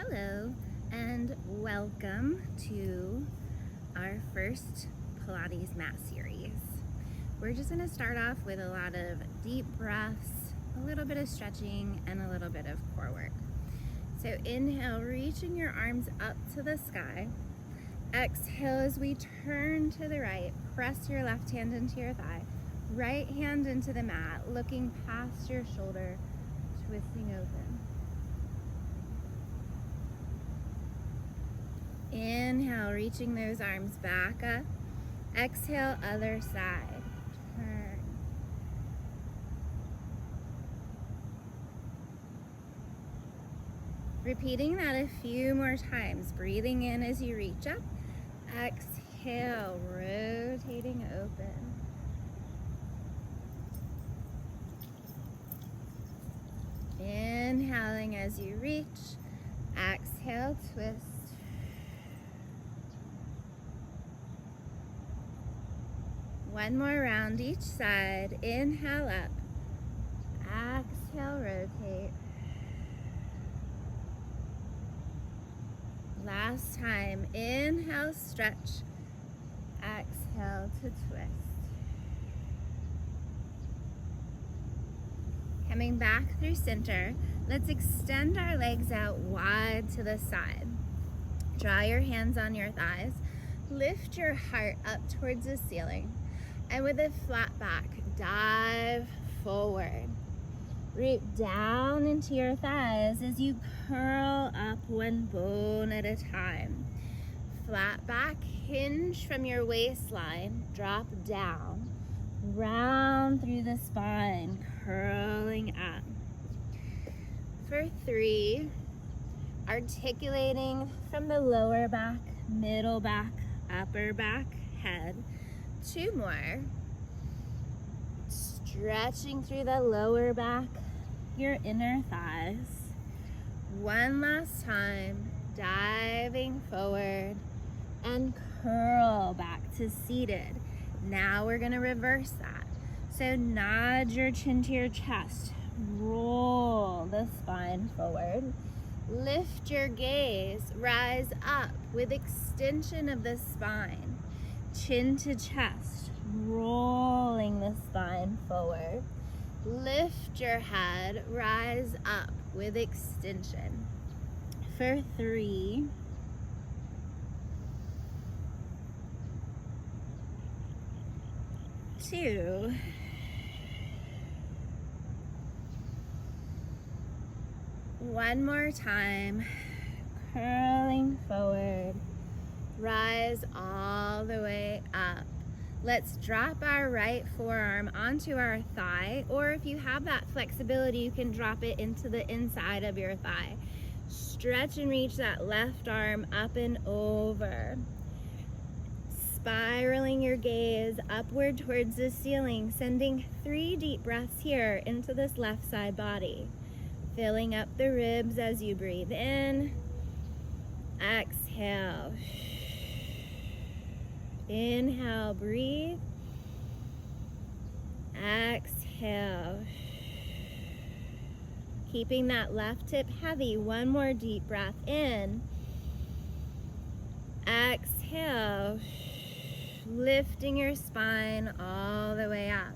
Hello and welcome to our first Pilates mat series. We're just going to start off with a lot of deep breaths, a little bit of stretching, and a little bit of core work. So inhale, reaching your arms up to the sky. Exhale as we turn to the right, press your left hand into your thigh, right hand into the mat, looking past your shoulder, twisting open. Inhale, reaching those arms back up. Exhale, other side. Turn. Repeating that a few more times. Breathing in as you reach up. Exhale, rotating open. Inhaling as you reach. Exhale, twist. One more round each side. Inhale up. Exhale, rotate. Last time. Inhale, stretch. Exhale to twist. Coming back through center. Let's extend our legs out wide to the side. Draw your hands on your thighs. Lift your heart up towards the ceiling. And with a flat back, dive forward. Root down into your thighs as you curl up one bone at a time. Flat back, hinge from your waistline, drop down, round through the spine, curling up. For 3, articulating from the lower back, middle back, upper back, head. 2 more. Stretching through the lower back, your inner thighs. 1 last time, diving forward and curl back to seated. Now we're gonna reverse that. So nod your chin to your chest, roll the spine forward. Lift your gaze, rise up with extension of the spine. Chin to chest, rolling the spine forward. Lift your head, rise up with extension. For 3, 2, 1 more time, curling forward. Rise all the way up. Let's drop our right forearm onto our thigh, or if you have that flexibility, you can drop it into the inside of your thigh. Stretch and reach that left arm up and over. Spiraling your gaze upward towards the ceiling, sending 3 deep breaths here into this left side body. Filling up the ribs as you breathe in. Exhale. Inhale, breathe. Exhale. Keeping that left hip heavy. 1 more deep breath in. Exhale. Lifting your spine all the way up.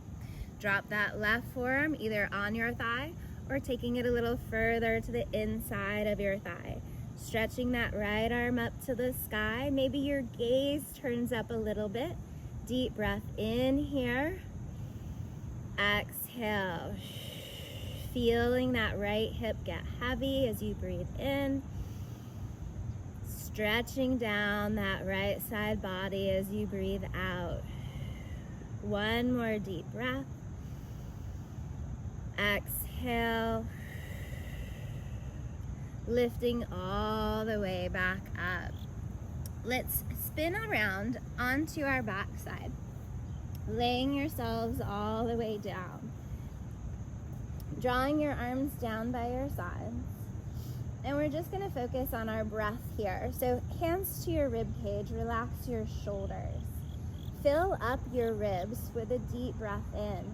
Drop that left forearm either on your thigh or taking it a little further to the inside of your thigh. Stretching that right arm up to the sky. Maybe your gaze turns up a little bit. Deep breath in here. Exhale. Feeling that right hip get heavy as you breathe in. Stretching down that right side body as you breathe out. 1 more deep breath. Exhale. Lifting all the way back up. Let's spin around onto our back side, laying yourselves all the way down. Drawing your arms down by your sides. And we're just gonna focus on our breath here. So hands to your rib cage, relax your shoulders. Fill up your ribs with a deep breath in.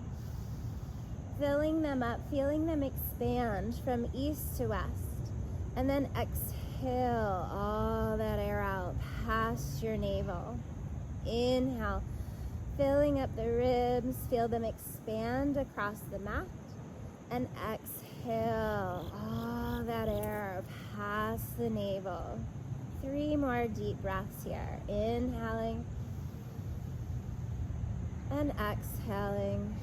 Filling them up, feeling them expand from east to west. And then exhale. exhale all that air out past your navel. Inhale, filling up the ribs, feel them expand across the mat. And exhale all that air past the navel. 3 more deep breaths here. Inhaling and exhaling.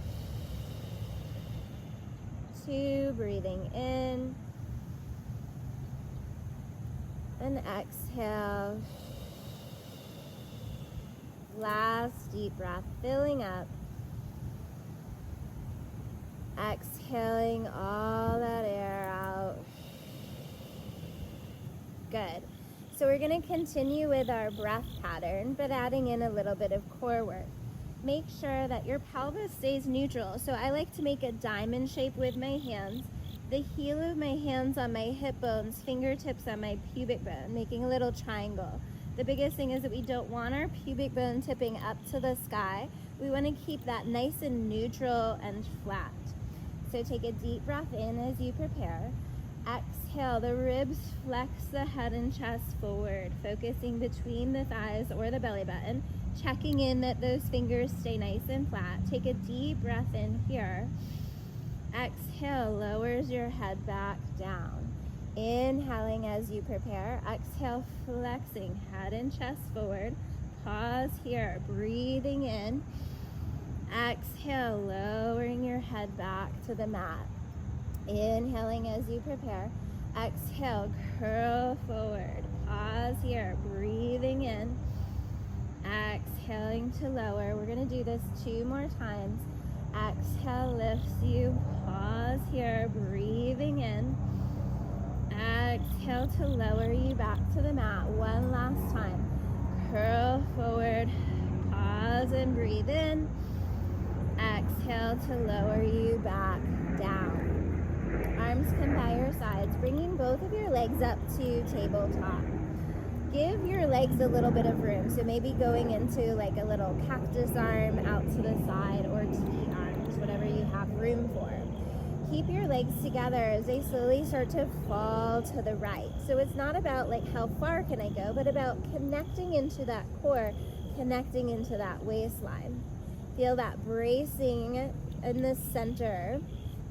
2, breathing in and exhale. Last deep breath, filling up. Exhaling all that air out. Good. So we're going to continue with our breath pattern, but adding in a little bit of core work. Make sure that your pelvis stays neutral. So I like to make a diamond shape with my hands. The heel of my hands on my hip bones, fingertips on my pubic bone, making a little triangle. The biggest thing is that we don't want our pubic bone tipping up to the sky. We want to keep that nice and neutral and flat. So take a deep breath in as you prepare. Exhale, the ribs flex the head and chest forward, focusing between the thighs or the belly button, checking in that those fingers stay nice and flat. Take a deep breath in here. Exhale, lowers your head back down. Inhaling as you prepare. Exhale, flexing head and chest forward. Pause here, breathing in. Exhale, lowering your head back to the mat. Inhaling as you prepare. Exhale, curl forward. Pause here, breathing in. Exhaling to lower. We're going to do this 2 more times. Exhale, lifts you. Pause here, breathing in. Exhale to lower you back to the mat. 1 last time. Curl forward. Pause and breathe in. Exhale to lower you back down. Arms come by your sides, bringing both of your legs up to tabletop. Give your legs a little bit of room, so maybe going into like a little cactus arm out to the side, or T arms, whatever you have room for. Keep your legs together as they slowly start to fall to the right. So it's not about like how far can I go, but about connecting into that core, connecting into that waistline. Feel that bracing in the center,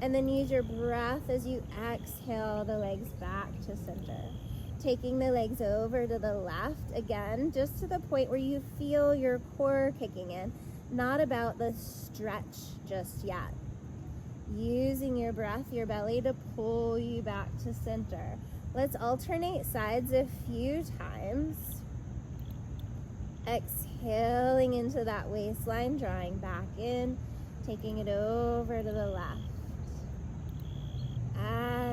and then use your breath as you exhale the legs back to center. Taking the legs over to the left, again, just to the point where you feel your core kicking in. Not about the stretch just yet. Using your breath, your belly to pull you back to center. Let's alternate sides a few times. Exhaling into that waistline, drawing back in, taking it over to the left.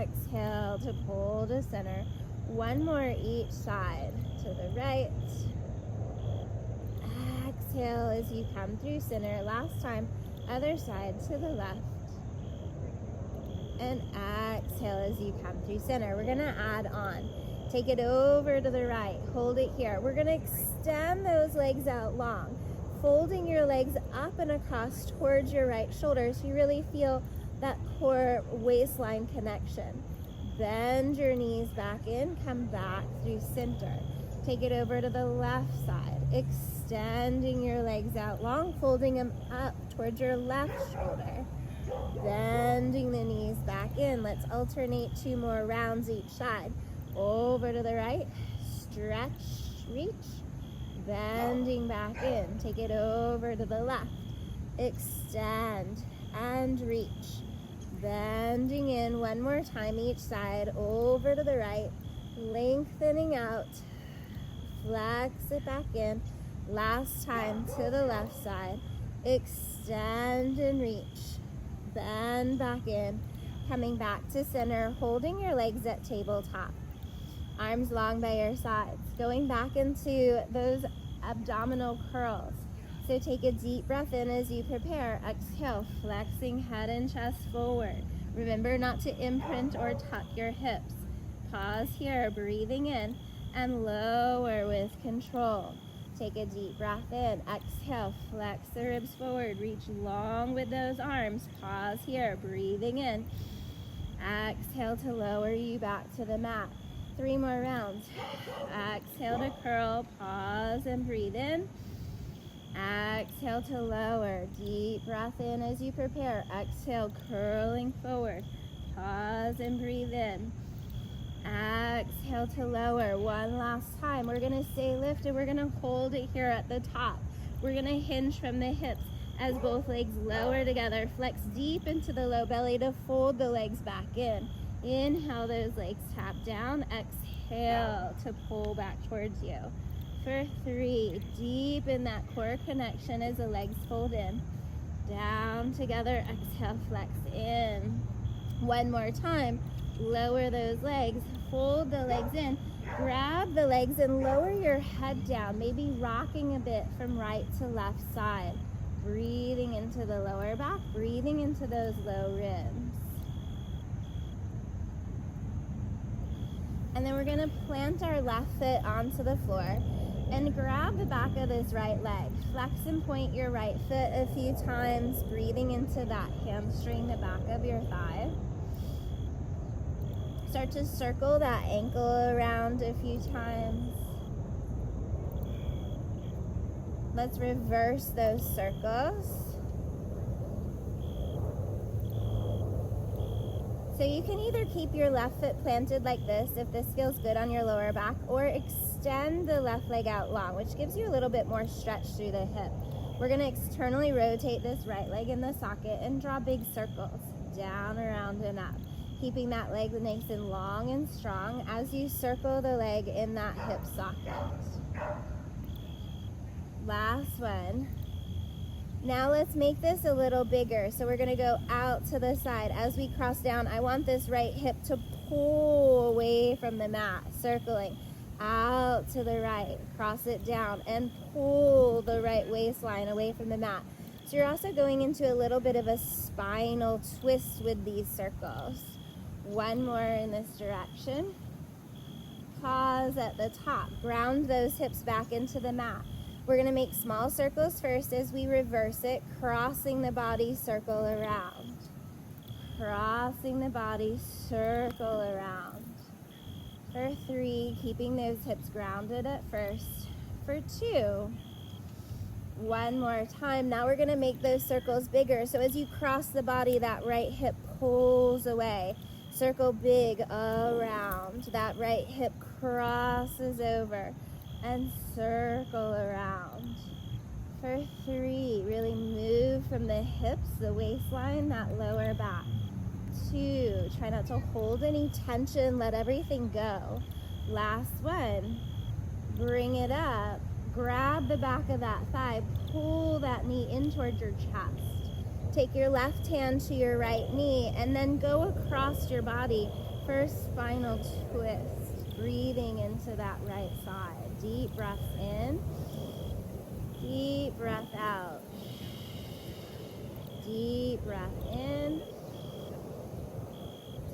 Exhale to pull to center. 1 more each side, to the right. Exhale as you come through center. Last time, other side to the left. And exhale as you come through center. We're going to add on. Take it over to the right. Hold it here. We're going to extend those legs out long, folding your legs up and across towards your right shoulder so you really feel that core waistline connection. Bend your knees back in, come back through center. Take it over to the left side, extending your legs out long, folding them up towards your left shoulder. Bending the knees back in. Let's alternate 2 more rounds each side. Over to the right, stretch, reach, bending back in. Take it over to the left, extend and reach. Bending in 1 more time each side, over to the right, lengthening out, flex it back in. Last time to the left side, extend and reach, bend back in, coming back to center, holding your legs at tabletop. Arms long by your sides, going back into those abdominal curls. So take a deep breath in as you prepare. Exhale, flexing head and chest forward. Remember not to imprint or tuck your hips. Pause here, breathing in, and lower with control. Take a deep breath in. Exhale, flex the ribs forward. Reach long with those arms. Pause here, breathing in. Exhale to lower you back to the mat. 3 more rounds. Exhale to curl, pause and breathe in. Exhale to lower, deep breath in as you prepare. Exhale, curling forward, pause and breathe in. Exhale to lower, one last time. We're gonna stay lifted, we're gonna hold it here at the top. We're gonna hinge from the hips as both legs lower together. Flex deep into the low belly to fold the legs back in. Inhale, those legs tap down. Exhale to pull back towards you. For 3, deep in that core connection as the legs fold in. Down together, exhale, flex in. One more time, lower those legs, fold the legs in, grab the legs and lower your head down, maybe rocking a bit from right to left side. Breathing into the lower back, breathing into those low ribs. And then we're gonna plant our left foot onto the floor and grab the back of this right leg. Flex and point your right foot a few times, breathing into that hamstring, the back of your thigh. Start to circle that ankle around a few times. Let's reverse those circles. So you can either keep your left foot planted like this if this feels good on your lower back, or extend the left leg out long, which gives you a little bit more stretch through the hip. We're going to externally rotate this right leg in the socket and draw big circles down, around, and up, keeping that leg nice and long and strong as you circle the leg in that hip socket. Last one. Now let's make this a little bigger. So we're going to go out to the side. As we cross down, I want this right hip to pull away from the mat, circling out to the right. Cross it down and pull the right waistline away from the mat. So you're also going into a little bit of a spinal twist with these circles. One more in this direction. Pause at the top. Ground those hips back into the mat. We're going to make small circles first as we reverse it, crossing the body, circle around. Crossing the body, circle around. For 3, keeping those hips grounded at first. For 2, one more time. Now we're going to make those circles bigger. So as you cross the body, that right hip pulls away. Circle big around. That right hip crosses over. And circle around. For 3, really move from the hips, the waistline, that lower back. 2, try not to hold any tension, let everything go. Last one, bring it up, grab the back of that thigh, pull that knee in towards your chest. Take your left hand to your right knee and then go across your body for a spinal twist, breathing into that right side. Deep breath in, deep breath out. Deep breath in,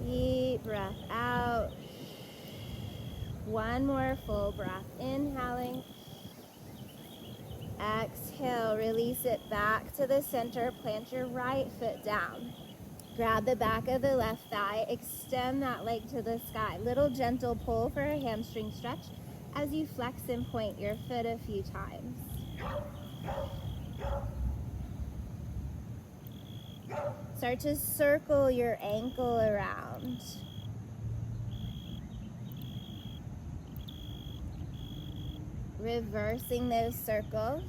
deep breath out. One more full breath, inhaling. Exhale, release it back to the center. Plant your right foot down. Grab the back of the left thigh, extend that leg to the sky. Little gentle pull for a hamstring stretch as you flex and point your foot a few times. Start to circle your ankle around. Reversing those circles.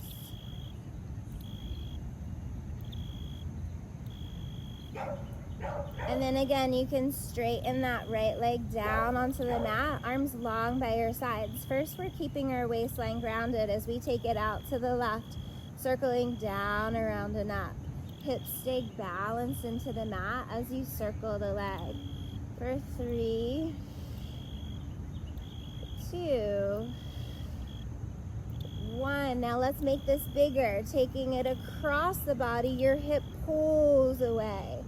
And then again, you can straighten that right leg down onto the mat, arms long by your sides. First, we're keeping our waistline grounded as we take it out to the left, circling down, around, and up. Hips stay balanced into the mat as you circle the leg. For 3, 2, 1. Now let's make this bigger. Taking it across the body, your hip pulls away.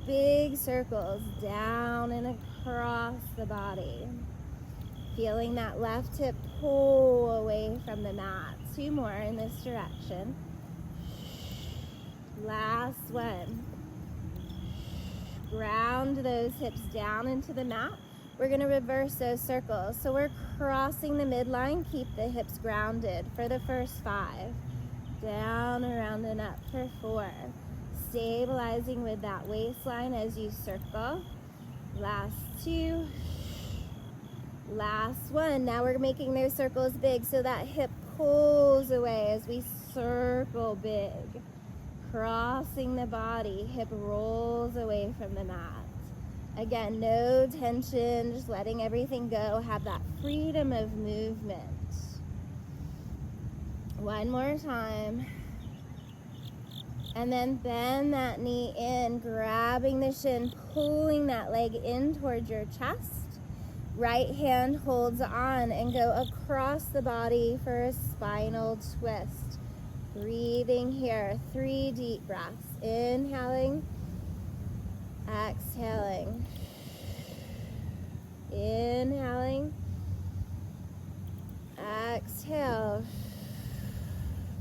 Big circles down and across the body. Feeling that left hip pull away from the mat. 2 more in this direction. Last one. Ground those hips down into the mat. we're going to reverse those circles. So we're crossing the midline. Keep the hips grounded for the first 5. Down, around, and up for 4. Stabilizing with that waistline as you circle. Last 2. Last 1. Now we're making those circles big so that hip pulls away as we circle big. Crossing the body, hip rolls away from the mat. Again, no tension, just letting everything go. Have that freedom of movement. One more time. And then bend that knee in, grabbing the shin, pulling that leg in towards your chest. Right hand holds on and go across the body for a spinal twist. Breathing here, 3 deep breaths. Inhaling, exhaling. Inhaling, exhale.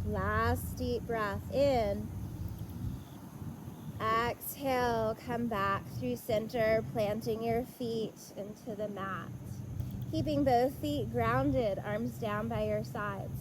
Last deep breath in. Exhale, come back through center, planting your feet into the mat. Keeping both feet grounded, arms down by your sides.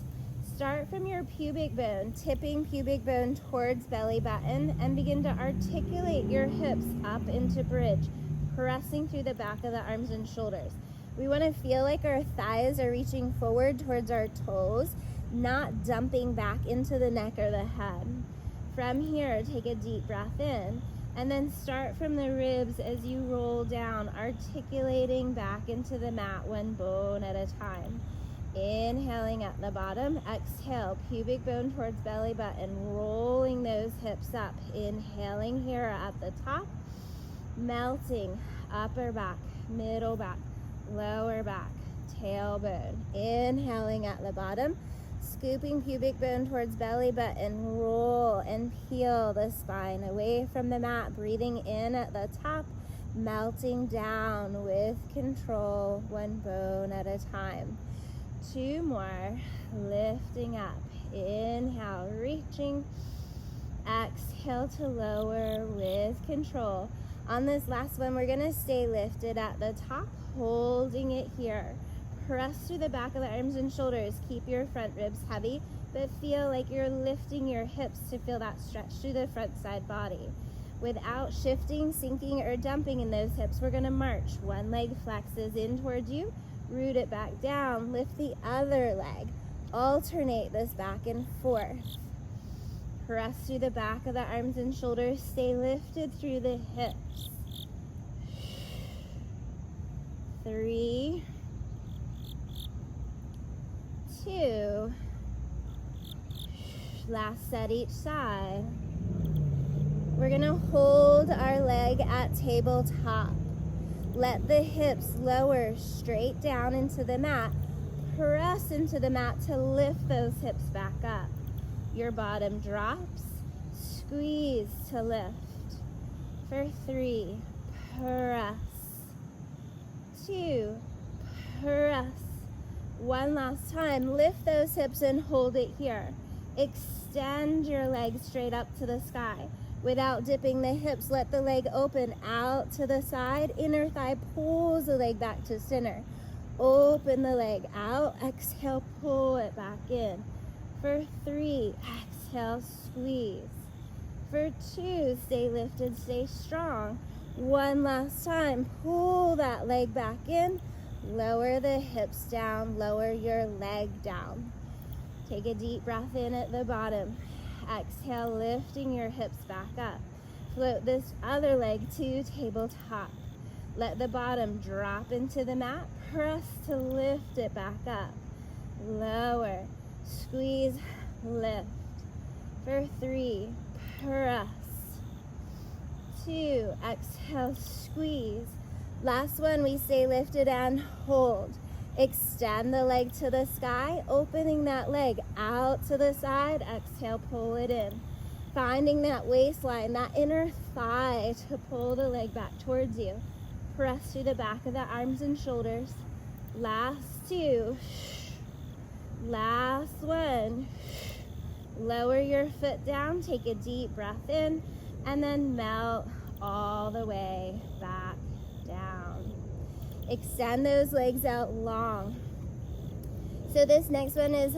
Start from your pubic bone, tipping pubic bone towards belly button, and begin to articulate your hips up into bridge, pressing through the back of the arms and shoulders. We want to feel like our thighs are reaching forward towards our toes, not dumping back into the neck or the head. From here, take a deep breath in, and then start from the ribs as you roll down, articulating back into the mat, one bone at a time. Inhaling at the bottom, exhale, pubic bone towards belly button, rolling those hips up. Inhaling here at the top, melting, upper back, middle back, lower back, tailbone. Inhaling at the bottom, scooping pubic bone towards belly button, roll and peel the spine away from the mat, breathing in at the top, melting down with control, one bone at a time. 2 more, lifting up, inhale, reaching, exhale to lower with control. On this last one, we're gonna stay lifted at the top, holding it here. Press through the back of the arms and shoulders. Keep your front ribs heavy, but feel like you're lifting your hips to feel that stretch through the front side body. Without shifting, sinking, or dumping in those hips, we're gonna march. One leg flexes in towards you, root it back down, lift the other leg. Alternate this back and forth. Press through the back of the arms and shoulders. Stay lifted through the hips. 3, 2, last set each side. We're gonna hold our leg at tabletop. Let the hips lower straight down into the mat. Press into the mat to lift those hips back up. Your bottom drops, squeeze to lift. For 3, press. 2, press. One last time, lift those hips and hold it here. Extend your legs straight up to the sky. Without dipping the hips, let the leg open out to the side. Inner thigh pulls the leg back to center. Open the leg out. Exhale, pull it back in. For 3, exhale, squeeze. For 2, stay lifted, stay strong. One last time, pull that leg back in. Lower the hips down, lower your leg down. Take a deep breath in at the bottom. Exhale, lifting your hips back up. Float this other leg to tabletop. Let the bottom drop into the mat. Press to lift it back up. Lower, squeeze, lift. For 3, press. 2, exhale, squeeze. Last one, we stay lifted and hold. Extend the leg to the sky, opening that leg out to the side. Exhale, pull it in. Finding that waistline, that inner thigh to pull the leg back towards you. Press through the back of the arms and shoulders. Last 2. Last one. Lower your foot down, take a deep breath in, and then melt all the way back down. Extend those legs out long. So this next one is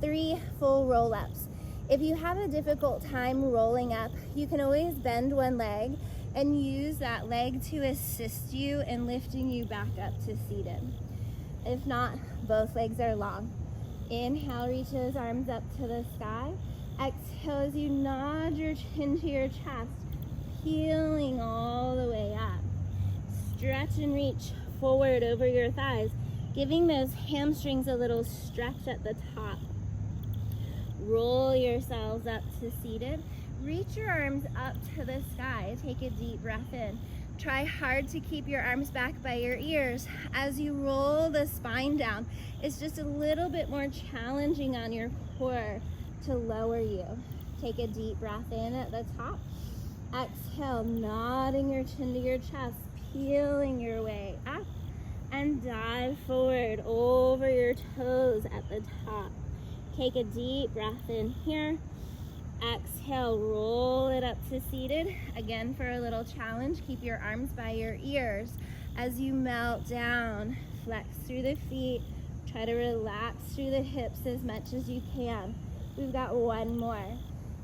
3 full roll-ups. If you have a difficult time rolling up, you can always bend one leg and use that leg to assist you in lifting you back up to seated. If not, both legs are long. Inhale, reach those arms up to the sky. Exhale as you nod your chin to your chest, peeling all the way up. Stretch and reach forward over your thighs, giving those hamstrings a little stretch at the top. Roll yourselves up to seated. Reach your arms up to the sky. Take a deep breath in. Try hard to keep your arms back by your ears. As you roll the spine down, it's just a little bit more challenging on your core to lower you. Take a deep breath in at the top. Exhale, nodding your chin to your chest, peeling your way up, and dive forward over your toes at the top. Take a deep breath in here. Exhale, roll it up to seated. Again, for a little challenge, keep your arms by your ears. As you melt down, flex through the feet. Try to relax through the hips as much as you can. We've got one more.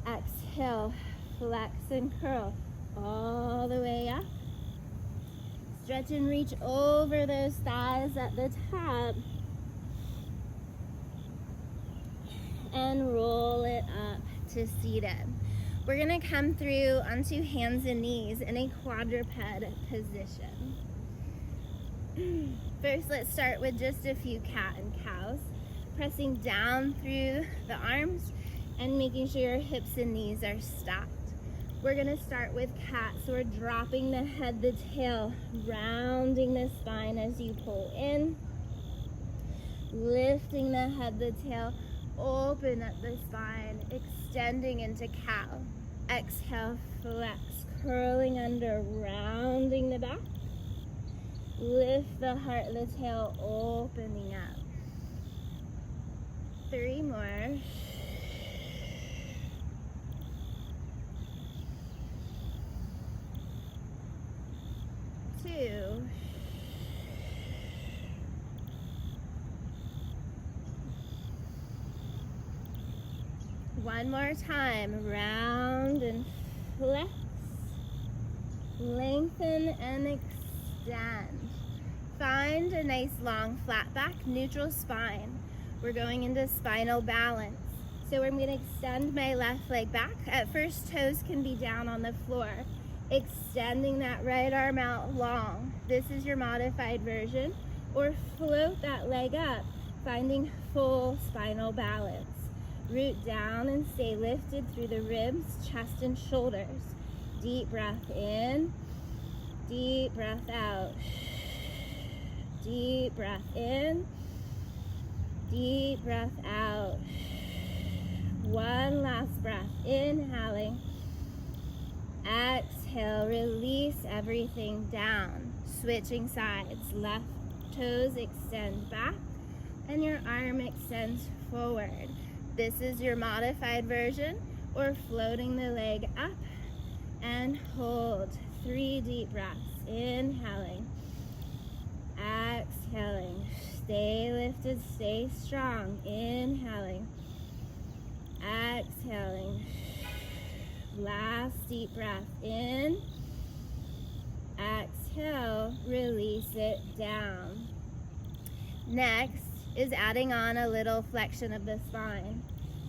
Exhale, flex and curl all the way up. Stretch and reach over those thighs at the top. And roll it up to seated. We're gonna come through onto hands and knees in a quadruped position. First, let's start with just a few cat and cows. Pressing down through the arms and making sure your hips and knees are stacked. We're gonna start with cat, so we're dropping the head, the tail, rounding the spine as you pull in. Lifting the head, the tail, open up the spine, extending into cow. Exhale, flex, curling under, rounding the back. Lift the heart, the tail, opening up. 3 more. 2. 1 more time, round and flex, lengthen and extend. Find a nice long flat back, neutral spine. We're going into spinal balance. So I'm going to extend my left leg back. At first, toes can be down on the floor. Extending that right arm out long. This is your modified version. Or float that leg up, finding full spinal balance. Root down and stay lifted through the ribs, chest, and shoulders. Deep breath in, deep breath out. Deep breath in, deep breath out. One last breath, inhaling. Exhale, release everything down. Switching sides, left toes extend back and your arm extends forward. This is your modified version, or floating the leg up and hold. 3 deep breaths, inhaling, exhaling. Stay lifted, stay strong. Inhaling, exhaling. Last deep breath in, exhale, release it down. Next is adding on a little flexion of the spine.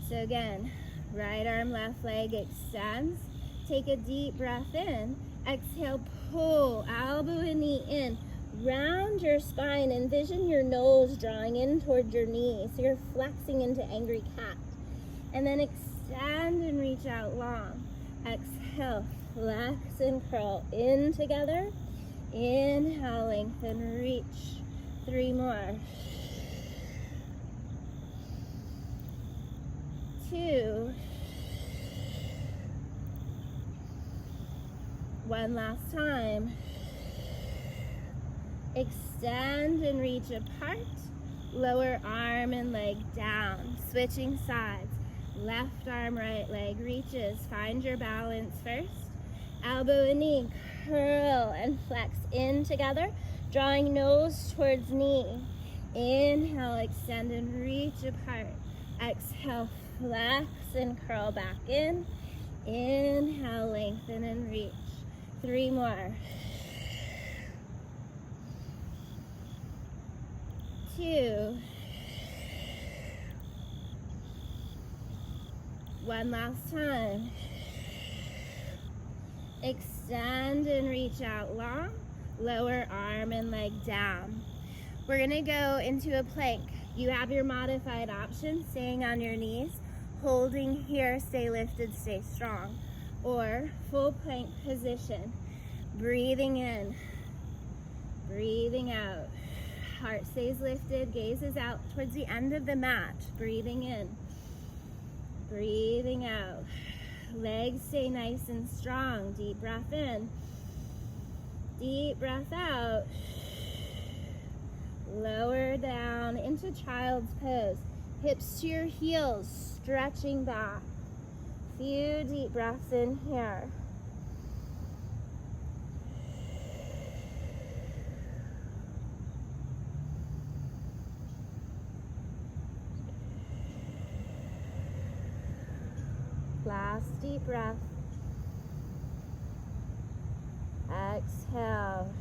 So again, right arm, left leg extends. Take a deep breath in. Exhale, pull, elbow and knee in. Round your spine. Envision your nose drawing in towards your knee. So you're flexing into angry cat. And then extend and reach out long. Exhale, flex and curl in together. Inhale, lengthen, reach. 3 more. 2. 1 last time. Extend and reach apart. Lower arm and leg down. Switching sides. Left arm, right leg reaches. Find your balance first. Elbow and knee, curl and flex in together. Drawing nose towards knee. Inhale, extend and reach apart. Exhale, flex and curl back in. Inhale, lengthen and reach. 3 more. 2. 1 last time. Extend and reach out long. Lower arm and leg down. We're gonna go into a plank. You have your modified option, staying on your knees, holding here, stay lifted, stay strong. Or full plank position. Breathing in, breathing out. Heart stays lifted, gaze is out towards the end of the mat. Breathing in, breathing out. Legs stay nice and strong. Deep breath in, deep breath out. Lower down into child's pose. Hips to your heels, stretching back. Few deep breaths in here. Last deep breath. Exhale.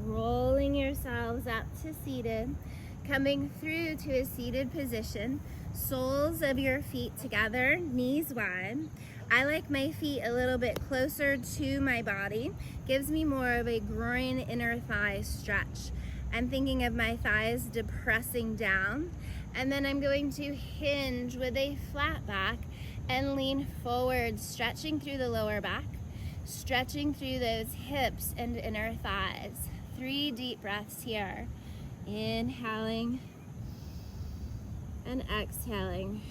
Rolling yourselves up to seated, coming through to a seated position. Soles of your feet together, knees wide. I like my feet a little bit closer to my body. Gives me more of a groin inner thigh stretch. I'm thinking of my thighs depressing down. And then I'm going to hinge with a flat back and lean forward, stretching through the lower back, stretching through those hips and inner thighs. 3 deep breaths here. Inhaling and exhaling.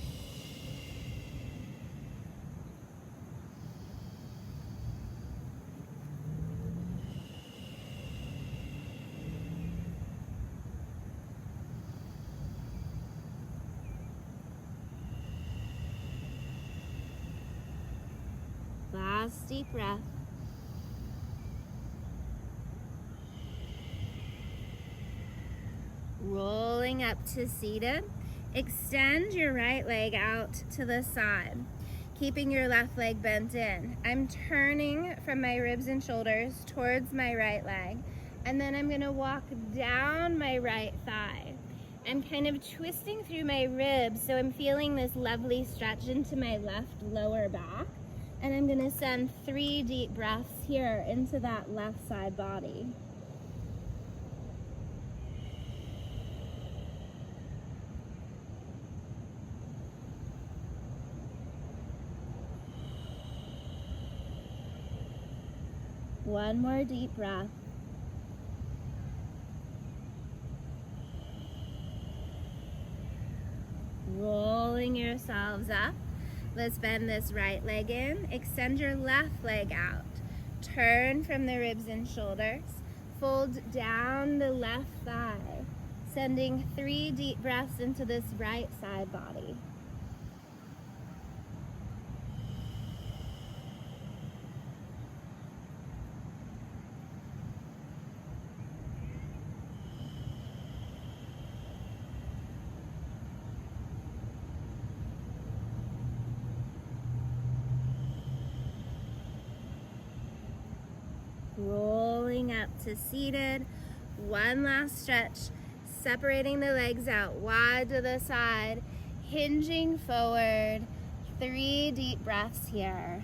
Last deep breath. Rolling up to seated. Extend your right leg out to the side, keeping your left leg bent in. I'm turning from my ribs and shoulders towards my right leg, and then I'm gonna walk down my right thigh. I'm kind of twisting through my ribs, so I'm feeling this lovely stretch into my left lower back. And I'm gonna send 3 deep breaths here into that left side body. One more deep breath. Rolling yourselves up. Let's bend this right leg in. Extend your left leg out. Turn from the ribs and shoulders. Fold down the left thigh. Sending 3 deep breaths into this right side body. Rolling up to seated. One last stretch, separating the legs out wide to the side, hinging forward. 3 deep breaths here.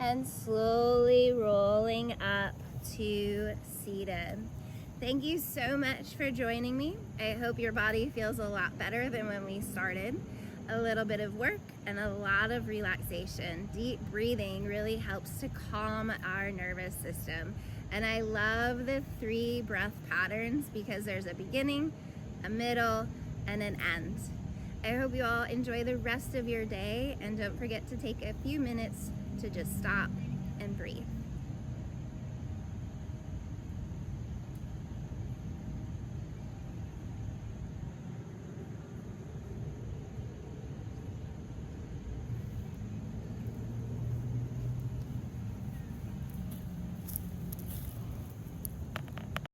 And slowly rolling up to seated. Thank you so much for joining me. I hope your body feels a lot better than when we started. A little bit of work and a lot of relaxation. Deep breathing really helps to calm our nervous system. And I love the 3 breath patterns because there's a beginning, a middle, and an end. I hope you all enjoy the rest of your day, and don't forget to take a few minutes to just stop and breathe.